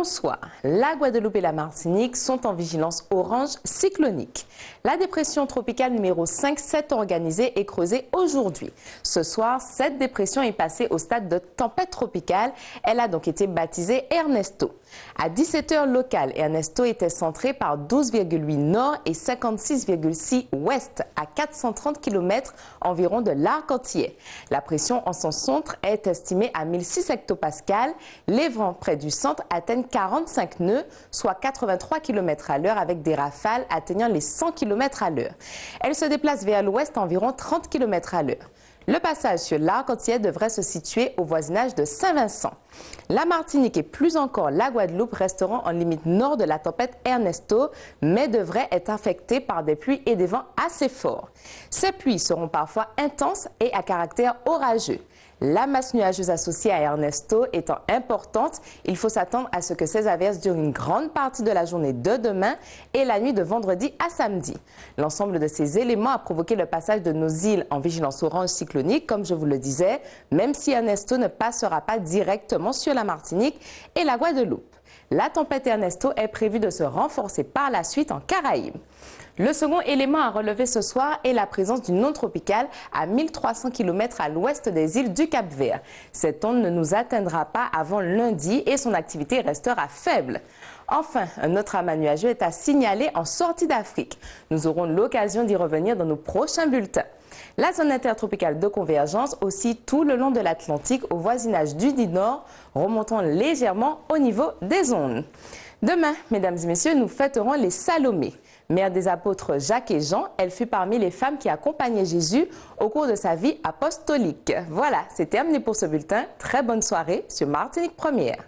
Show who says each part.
Speaker 1: Bonsoir. La Guadeloupe et la Martinique sont en vigilance orange cyclonique. La dépression tropicale numéro 5 s'est organisée et creusée aujourd'hui. Ce soir, cette dépression est passée au stade de tempête tropicale. Elle a donc été baptisée Ernesto. À 17h locale, Ernesto était centré par 12,8 nord et 56,6 ouest à 430 km environ de l'arc antillais. La pression en son centre est estimée à 1006 hectopascales. Les vents près du centre atteignent 45 nœuds, soit 83 km à l'heure avec des rafales atteignant les 100 km à l'heure. Elle se déplace vers l'ouest environ 30 km à l'heure. Le passage sur l'arc antillais devrait se situer au voisinage de Saint-Vincent. La Martinique et plus encore la Guadeloupe resteront en limite nord de la tempête Ernesto, mais devraient être affectées par des pluies et des vents assez forts. Ces pluies seront parfois intenses et à caractère orageux. La masse nuageuse associée à Ernesto étant importante, il faut s'attendre à ce que ces averses durent une grande partie de la journée de demain et la nuit de vendredi à samedi. L'ensemble de ces éléments a provoqué le passage de nos îles en vigilance orange cyclonique, comme je vous le disais, même si Ernesto ne passera pas directement sur la Martinique et la Guadeloupe. La tempête Ernesto est prévue de se renforcer par la suite en Caraïbes. Le second élément à relever ce soir est la présence d'une onde tropicale à 1300 km à l'ouest des îles du Cap-Vert. Cette onde ne nous atteindra pas avant lundi et son activité restera faible. Enfin, un autre amas nuageux est à signaler en sortie d'Afrique. Nous aurons l'occasion d'y revenir dans nos prochains bulletins. La zone intertropicale de convergence aussi tout le long de l'Atlantique au voisinage du Nord, remontant légèrement au niveau des ondes. Demain, mesdames et messieurs, nous fêterons les Salomé. Mère des apôtres Jacques et Jean, elle fut parmi les femmes qui accompagnaient Jésus au cours de sa vie apostolique. Voilà, c'est terminé pour ce bulletin. Très bonne soirée sur Martinique Première.